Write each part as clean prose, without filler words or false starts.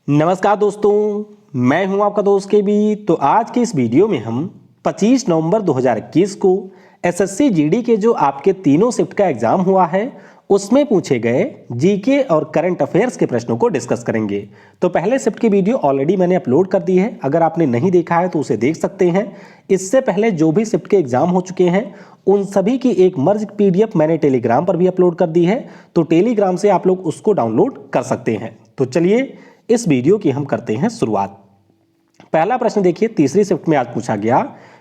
नमस्कार दोस्तों, मैं हूं आपका दोस्त के बी। तो आज के इस वीडियो में हम 25 नवंबर 2021 को एसएससी जीडी के जो आपके तीनों शिफ्ट का एग्जाम हुआ है उसमें पूछे गए जीके और करंट अफेयर्स के प्रश्नों को डिस्कस करेंगे। तो पहले शिफ्ट की वीडियो ऑलरेडी मैंने अपलोड कर दी है, अगर आपने नहीं देखा है तो उसे देख सकते हैं। इससे पहले जो भी शिफ्ट के एग्जाम हो चुके हैं उन सभी की एक मर्ज पीडीएफ मैंने टेलीग्राम पर भी अपलोड कर दी है, तो टेलीग्राम से आप लोग उसको डाउनलोड कर सकते हैं। तो चलिए इस वीडियो की हम करते हैं शुरुआत। पहला प्रश्न देखिए, तीसरी शिफ्ट में आज पूछा गया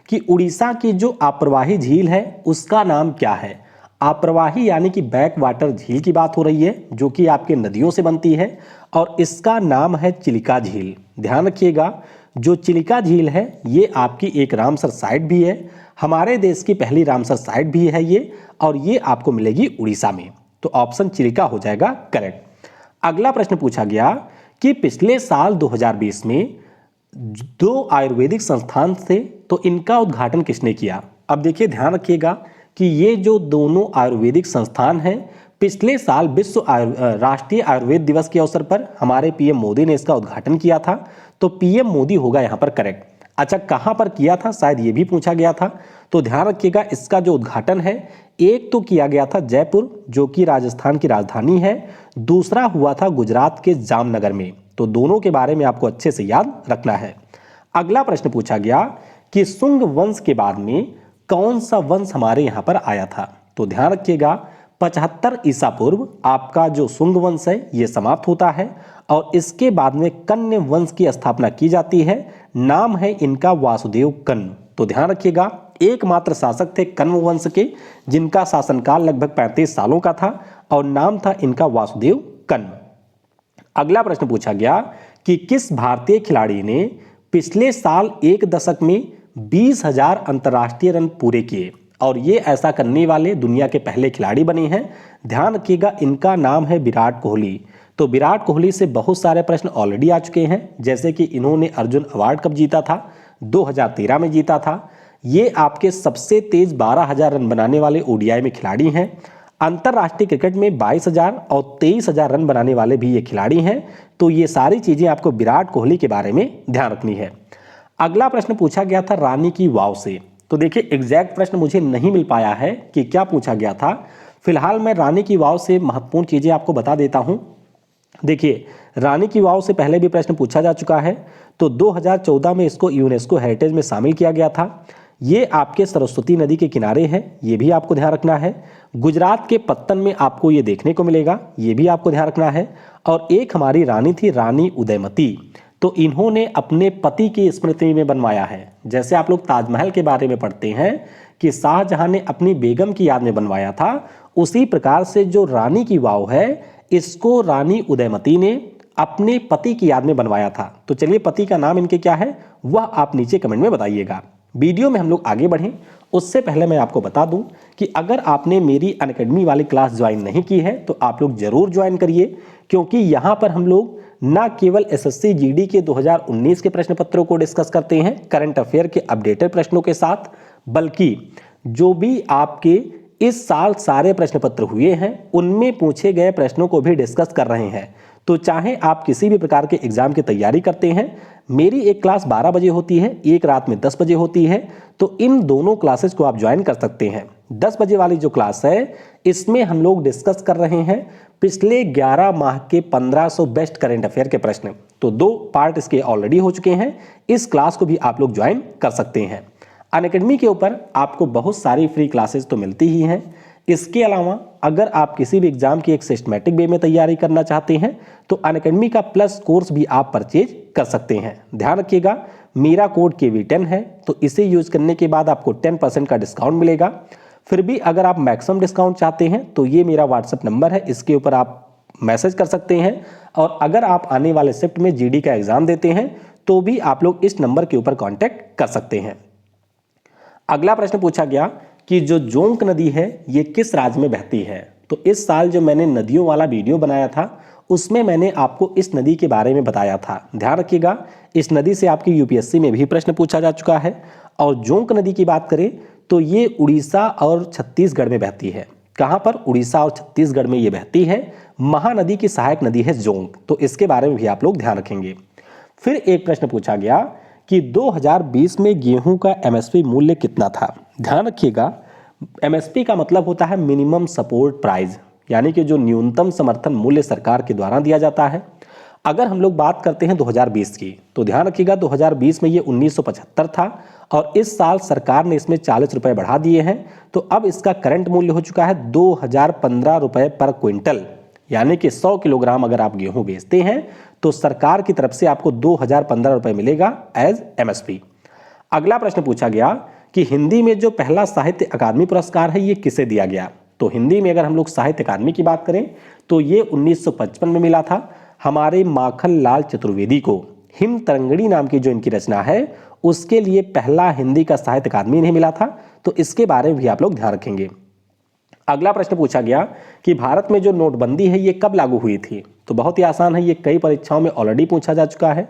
कि उड़ीसा की जो आप्रवाही झील है उसका नाम क्या है। आप्रवाही यानी कि बैक वाटर झील की बात हो रही है जो कि आपके नदियों से बनती है और इसका नाम है चिलिका झील। ध्यान रखिएगा, जो चिलिका झील है ये आपकी एक रामसर साइट भी है, हमारे देश की पहली रामसर साइट भी है ये, और ये आपको मिलेगी उड़ीसा में। तो ऑप्शन चिलिका हो जाएगा करेक्ट। अगला प्रश्न पूछा गया कि पिछले साल 2020 में 2 आयुर्वेदिक संस्थान थे, तो इनका उद्घाटन किसने किया। अब देखिए ध्यान रखिएगा कि ये जो दोनों आयुर्वेदिक संस्थान हैं पिछले साल राष्ट्रीय आयुर्वेद दिवस के अवसर पर हमारे पीएम मोदी ने इसका उद्घाटन किया था। तो पीएम मोदी होगा यहाँ पर करेक्ट। अच्छा, कहाँ पर किया था, शायद ये भी पूछा गया था। तो ध्यान रखिएगा, इसका जो उद्घाटन है एक तो किया गया था जयपुर जो कि राजस्थान की राजधानी है, दूसरा हुआ था गुजरात के जामनगर में। तो दोनों के बारे में आपको अच्छे से याद रखना है। अगला प्रश्न पूछा गया कि शुंग वंश के बाद में कौन सा वंश हमारे यहाँ पर आया था। तो ध्यान रखिएगा 75 ईसा पूर्व आपका जो शुंग वंश है ये समाप्त होता है और इसके बाद में कण्व वंश की स्थापना की जाती है। नाम है इनका वासुदेव कण्व। तो ध्यान रखिएगा, एकमात्र शासक थे कण्व वंश के जिनका शासनकाल लगभग 35 सालों का था और नाम था इनका वासुदेव कण्व। अगला प्रश्न पूछा गया कि किस भारतीय खिलाड़ी ने पिछले साल एक दशक में 20,000 अंतर्राष्ट्रीय रन पूरे किए, और ये ऐसा करने वाले दुनिया के पहले खिलाड़ी बने हैं। ध्यान रखिएगा, इनका नाम है विराट कोहली। तो विराट कोहली से बहुत सारे प्रश्न ऑलरेडी आ चुके हैं, जैसे कि इन्होंने अर्जुन अवार्ड कब जीता था, 2013 में जीता था। ये आपके सबसे तेज 12,000 रन बनाने वाले ओडीआई में खिलाड़ी हैं। अंतर्राष्ट्रीय क्रिकेट में 22,000 और 23,000 रन बनाने वाले भी ये खिलाड़ी हैं। तो ये सारी चीजें आपको विराट कोहली के बारे में ध्यान रखनी है। अगला प्रश्न पूछा गया था रानी की वाव से। तो देखिए एग्जैक्ट प्रश्न मुझे नहीं मिल पाया है कि क्या पूछा गया था। फिलहाल मैं रानी की वाव से महत्वपूर्ण चीजें आपको बता देता हूं। देखिए, रानी की वाव से पहले भी प्रश्न पूछा जा चुका है। तो 2014 में इसको यूनेस्को हेरिटेज में शामिल किया गया था। ये आपके सरस्वती नदी के किनारे है, ये भी आपको ध्यान रखना है। गुजरात के पत्तन में आपको ये देखने को मिलेगा, ये भी आपको ध्यान रखना है। और एक हमारी रानी थी रानी उदयमती, तो इन्होंने अपने पति की स्मृति में बनवाया है। जैसे आप लोग ताजमहल के बारे में पढ़ते हैं कि शाहजहां ने अपनी बेगम की याद में बनवाया था, उसी प्रकार से जो रानी की वाव है इसको रानी उदयमती ने अपने पति की याद में बनवाया था। तो चलिए, पति का नाम इनके क्या है वह आप नीचे कमेंट में बताइएगा। वीडियो में हम लोग आगे बढ़ें उससे पहले मैं आपको बता दूं कि अगर आपने मेरी अनअकैडमी वाली क्लास ज्वाइन नहीं की है तो आप लोग जरूर ज्वाइन करिए, क्योंकि यहाँ पर हम लोग ना केवल एसएससी जीडी के 2019 के प्रश्न पत्रों को डिस्कस करते हैं करंट अफेयर के अपडेटेड प्रश्नों के साथ, बल्कि जो भी आपके इस साल सारे प्रश्न पत्र हुए हैं उनमें पूछे गए प्रश्नों को भी डिस्कस कर रहे हैं। तो चाहे आप किसी भी प्रकार के एग्जाम की तैयारी करते हैं, मेरी एक क्लास 12 बजे होती है, एक रात में 10 बजे होती है, तो इन दोनों क्लासेस को आप ज्वाइन कर सकते हैं। 10 बजे वाली जो क्लास है इसमें हम लोग डिस्कस कर रहे हैं पिछले 11 माह के 1500 बेस्ट करंट अफेयर के प्रश्न। तो 2 पार्ट इसके ऑलरेडी हो चुके हैं, इस क्लास को भी आप लोग ज्वाइन कर सकते हैं। अनअकैडमी के ऊपर आपको बहुत सारी फ्री क्लासेस तो मिलती ही हैं। इसके अलावा अगर आप किसी भी एग्जाम की एक सिस्टमैटिक वे में तैयारी करना चाहते हैं तो अनअकैडमी का प्लस कोर्स भी आप परचेज कर सकते हैं। ध्यान रखिएगा, मेरा कोड KV10 है, तो इसे यूज करने के बाद आपको 10% का डिस्काउंट मिलेगा। फिर भी अगर आप मैक्सिमम डिस्काउंट चाहते हैं तो ये मेरा व्हाट्सएप नंबर है, इसके ऊपर आप मैसेज कर सकते हैं। और अगर आप आने वाले शिफ्ट में जीडी का एग्जाम देते हैं तो भी आप लोग इस नंबर के ऊपर कॉन्टैक्ट कर सकते हैं। अगला प्रश्न पूछा गया कि जो जोंक नदी है ये किस राज्य में बहती है। तो इस साल जो मैंने नदियों वाला वीडियो बनाया था उसमें मैंने आपको इस नदी के बारे में बताया था। ध्यान रखिएगा, इस नदी से आपकी यूपीएससी में भी प्रश्न पूछा जा चुका है। और जोंक नदी की बात करें तो ये उड़ीसा और छत्तीसगढ़ में बहती है। कहां पर? उड़ीसा और छत्तीसगढ़ में ये बहती है। महानदी की सहायक नदी है जोंक, तो इसके बारे में भी आप लोग ध्यान रखेंगे। फिर एक प्रश्न पूछा गया कि 2020 में गेहूं का एमएसपी मूल्य कितना था। ध्यान रखिएगा, एमएसपी का मतलब होता है मिनिमम सपोर्ट प्राइस, यानी कि जो न्यूनतम समर्थन मूल्य सरकार के द्वारा दिया जाता है। अगर हम लोग बात करते हैं 2020 की, तो ध्यान रखिएगा 2020 में ये 1975 था और इस साल सरकार ने इसमें 40 रुपए बढ़ा दिए हैं, तो अब इसका करंट मूल्य हो चुका है 2015 रुपए पर क्विंटल, यानी कि 100 किलोग्राम अगर आप गेहूं बेचते हैं तो सरकार की तरफ से आपको 2015 रुपए मिलेगा एज एमएसपी। अगला प्रश्न पूछा गया कि हिंदी में जो पहला साहित्य अकादमी पुरस्कार है ये किसे दिया गया। तो हिंदी में अगर हम लोग साहित्य अकादमी की बात करें तो ये 1955 में मिला था हमारे माखन लाल चतुर्वेदी को। हिम तरंगिणी नाम की जो इनकी रचना है उसके लिए पहला हिंदी का साहित्य अकादमी इन्हें मिला था, तो इसके बारे में भी आप लोग ध्यान रखेंगे। अगला प्रश्न पूछा गया कि भारत में जो नोटबंदी है ये कब लागू हुई थी। तो बहुत ही आसान है, ये कई परीक्षाओं में ऑलरेडी पूछा जा चुका है,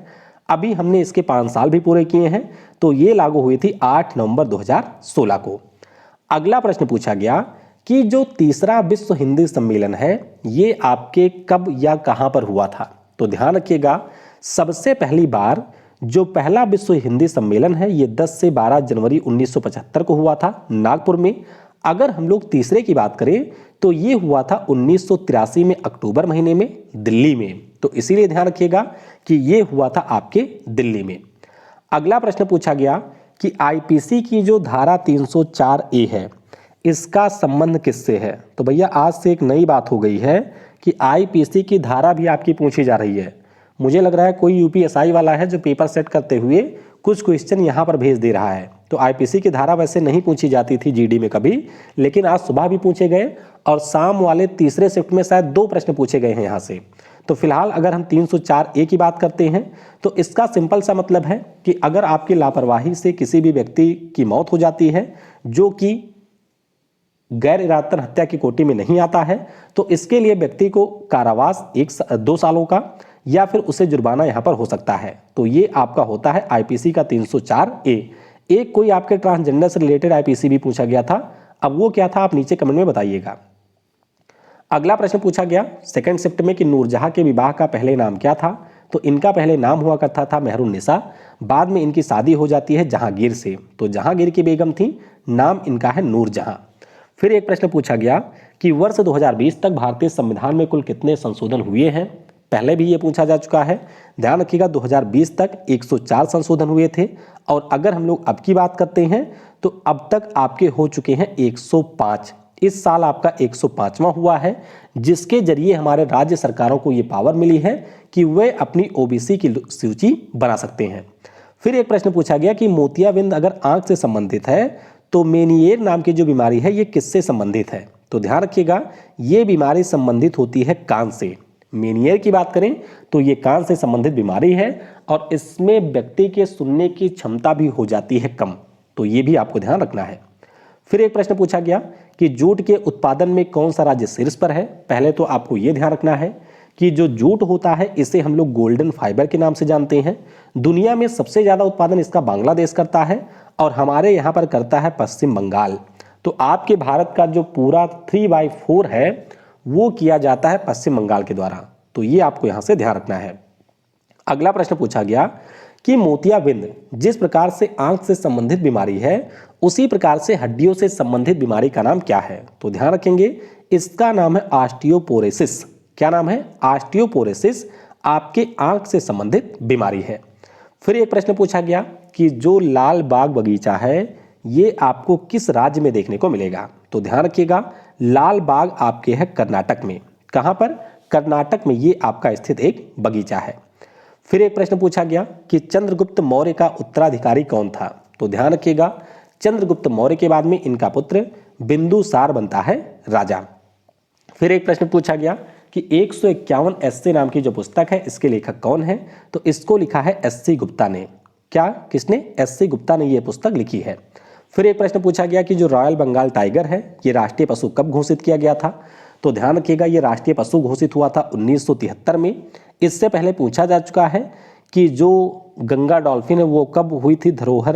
अभी हमने इसके 5 साल भी पूरे किए हैं, तो ये लागू हुई थी 8 नवंबर 2016 को। अगला प्रश्न पूछा गया कि जो तीसरा विश्व हिंदी सम्मेलन है ये आपके कब या कहां पर हुआ था। तो ध्यान रखिएगा, सबसे पहली बार जो पहला विश्व हिंदी सम्मेलन है ये 10 से 12 जनवरी 1975 को हुआ था नागपुर में। अगर हम लोग तीसरे की बात करें तो ये हुआ था 1983 में अक्टूबर महीने में दिल्ली में, तो इसीलिए ध्यान रखिएगा कि ये हुआ था आपके दिल्ली में। अगला प्रश्न पूछा गया कि आईपीसी की जो धारा 304A है इसका संबंध किससे है। तो भैया आज से एक नई बात हो गई है कि आईपीसी की धारा भी आपकी पूछी जा रही है। मुझे लग रहा है कोई यूपीएसआई वाला है जो पेपर सेट करते हुए कुछ क्वेश्चन यहाँ पर भेज दे रहा है। तो आईपीसी की धारा वैसे नहीं पूछी जाती थी जीडी में कभी, लेकिन आज सुबह भी पूछे गए और शाम वाले तीसरे शिफ्ट में शायद 2 प्रश्न पूछे गए हैं यहाँ से। तो फिलहाल अगर हम 304A की बात करते हैं तो इसका सिंपल सा मतलब है कि अगर आपकी लापरवाही से किसी भी व्यक्ति की मौत हो जाती है जो कि गैर इरादतन हत्या की कोटि में नहीं आता है, तो इसके लिए व्यक्ति को कारावास 2 सालों का या फिर उसे जुर्माना यहां पर हो सकता है। तो ये आपका होता है आईपीसी का 304A। एक कोई आपके ट्रांसजेंडर से रिलेटेड आईपीसी भी पूछा गया था, अब वो क्या था आप नीचे कमेंट में बताइएगा। अगला प्रश्न पूछा गया सेकंड शिफ्ट में कि नूरजहां के विवाह का पहले नाम क्या था। तो इनका पहले नाम हुआ करता था मेहरुन्निसा, बाद में इनकी शादी हो जाती है जहांगीर से, तो जहांगीर की बेगम थी, नाम इनका है नूरजहां। फिर एक प्रश्न पूछा गया कि वर्ष 2020 तक भारतीय संविधान में कुल कितने संशोधन हुए हैं। पहले भी ये पूछा जा चुका है, ध्यान रखिएगा 2020 तक 104 संशोधन हुए थे और अगर हम लोग अब की बात करते हैं तो अब तक आपके हो चुके हैं 105। इस साल आपका 105वां हुआ है, जिसके जरिए हमारे राज्य सरकारों को ये पावर मिली है कि वे अपनी ओबीसी की सूची बना सकते हैं। फिर एक प्रश्न पूछा गया कि मोतियाबिंद अगर आंख से संबंधित है तो मेनियर नाम की जो बीमारी है ये किससे संबंधित है। तो ध्यान रखिएगा ये बीमारी संबंधित होती है कान से। मेनियर की बात करें तो ये कान से संबंधित बीमारी है और इसमें व्यक्ति के सुनने की क्षमता भी हो जाती है कम, तो ये भी आपको ध्यान रखना है। फिर एक प्रश्न पूछा गया कि जूट के उत्पादन में कौन सा राज्य शीर्ष पर है। पहले तो आपको ये ध्यान रखना है कि जो जूट होता है इसे हम लोग गोल्डन फाइबर के नाम से जानते हैं। दुनिया में सबसे ज्यादा उत्पादन इसका बांग्लादेश करता है और हमारे यहाँ पर करता है पश्चिम बंगाल। तो आपके भारत का जो पूरा 3/4 है वो किया जाता है पश्चिम बंगाल के द्वारा, तो ये आपको यहाँ से ध्यान रखना है। अगला प्रश्न पूछा गया कि मोतियाबिंद जिस प्रकार से आंख से संबंधित बीमारी है उसी प्रकार से हड्डियों से संबंधित बीमारी का नाम क्या है। तो ध्यान रखेंगे इसका नाम है ऑस्टियोपोरोसिस। क्या नाम है? ऑस्टियोपोरोसिस आपके आंख से संबंधित बीमारी है। फिर एक प्रश्न पूछा गया कि जो लाल बाग बगीचा है ये आपको किस राज्य में देखने को मिलेगा। तो ध्यान रखिएगा लाल बाग आपके है कर्नाटक में। कहां पर? कर्नाटक में ये आपका स्थित एक बगीचा है। फिर एक प्रश्न पूछा गया कि चंद्रगुप्त मौर्य का उत्तराधिकारी कौन था। तो ध्यान रखिएगा चंद्रगुप्त मौर्य के बाद में इनका पुत्र बिंदुसार बनता है राजा। फिर एक प्रश्न पूछा गया कि 151 एसए नाम की जो पुस्तक है इसके लेखक कौन है। तो इसको लिखा है एससी गुप्ता ने। क्या? किसने? एससी गुप्ता ने ये पुस्तक लिखी है। फिर एक प्रश्न पूछा गया कि जो रॉयल बंगाल टाइगर है ये राष्ट्रीय पशु कब घोषित किया गया था। तो ध्यान रखिएगा ये राष्ट्रीय पशु घोषित हुआ था 1973 में। इससे पहले पूछा जा चुका है कि जो गंगा डॉल्फिन है वो कब हुई थी धरोहर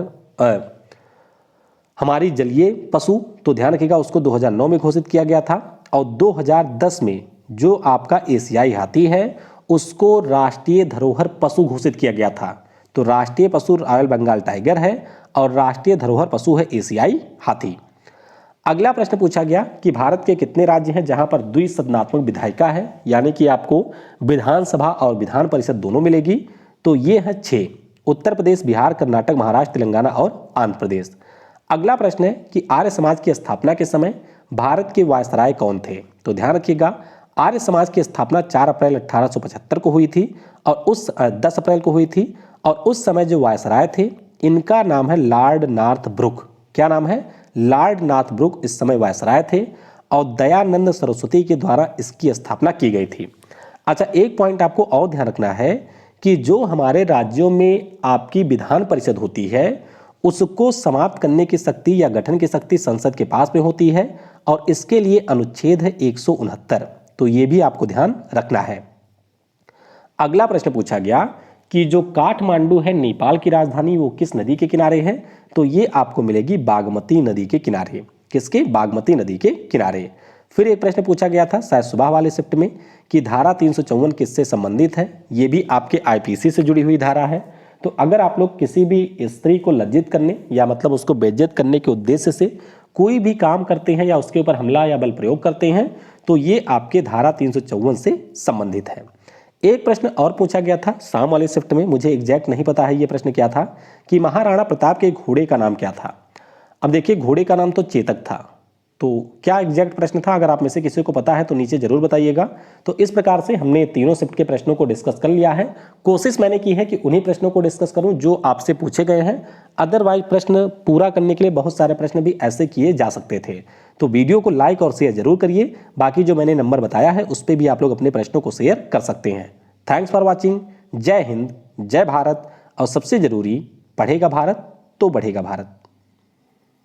हमारी जलीय पशु, तो ध्यान रखिएगा उसको 2009 में घोषित किया गया था। और 2010 में जो आपका एशियाई हाथी है उसको राष्ट्रीय धरोहर पशु घोषित किया गया था। तो राष्ट्रीय पशु रॉयल बंगाल टाइगर है और राष्ट्रीय धरोहर पशु है एशियाई हाथी। अगला प्रश्न पूछा गया कि भारत के कितने राज्य हैं जहां पर द्विसदनात्मक विधायिका है, यानी कि आपको विधानसभा और विधान परिषद दोनों मिलेगी। तो ये है 6, उत्तर प्रदेश, बिहार, कर्नाटक, महाराष्ट्र, तेलंगाना और आंध्र प्रदेश। अगला प्रश्न है कि आर्य समाज की स्थापना के समय भारत के वायसराय कौन थे। तो ध्यान रखिएगा आर्य समाज की स्थापना 4 अप्रैल 1875 को हुई थी और उस 10 अप्रैल को हुई थी। और उस समय जो वायसराय थे इनका नाम है लॉर्ड नॉर्थब्रुक। क्या नाम है? लॉर्ड नॉर्थब्रुक इस समय वायसराय थे और दयानंद सरस्वती के द्वारा इसकी स्थापना की गई थी। अच्छा, एक पॉइंट आपको और ध्यान रखना है कि जो हमारे राज्यों में आपकी विधान परिषद होती है उसको समाप्त करने की शक्ति या गठन की शक्ति संसद के पास में होती है और इसके लिए अनुच्छेद है 169। तो ये भी आपको ध्यान रखना है। अगला प्रश्न पूछा गया कि जो काठमांडू है नेपाल की राजधानी वो किस नदी के किनारे है। तो ये आपको मिलेगी बागमती नदी के किनारे। किसके? बागमती नदी के किनारे। फिर एक प्रश्न पूछा गया था शायद सुबह वाले शिफ्ट में कि धारा 354 किससे संबंधित है। ये भी आपके आईपीसी से जुड़ी हुई धारा है। तो अगर आप लोग किसी भी स्त्री को लज्जित करने या मतलब उसको बेइज्जत करने के उद्देश्य से कोई भी काम करते हैं या उसके ऊपर हमला या बल प्रयोग करते हैं तो ये आपके धारा 354 से संबंधित है। एक प्रश्न और पूछा गया था शाम वाले शिफ्ट में, मुझे एग्जैक्ट नहीं पता है ये प्रश्न क्या था, कि महाराणा प्रताप के घोड़े का नाम क्या था। अब देखिए घोड़े का नाम तो चेतक था। तो क्या एग्जैक्ट प्रश्न था, अगर आप में से किसी को पता है तो नीचे जरूर बताइएगा। तो इस प्रकार से हमने तीनों शिफ्ट के प्रश्नों को डिस्कस कर लिया है। कोशिश मैंने की है कि उन्हीं प्रश्नों को डिस्कस करूं जो आपसे पूछे गए हैं। अदरवाइज प्रश्न पूरा करने के लिए बहुत सारे प्रश्न भी ऐसे किए जा सकते थे। तो वीडियो को लाइक और शेयर जरूर करिए। बाकी जो मैंने नंबर बताया है उस पर भी आप लोग अपने प्रश्नों को शेयर कर सकते हैं। Thanks for watching. जय हिंद, जय भारत और सबसे जरूरी, पढ़ेगा भारत तो बढ़ेगा भारत।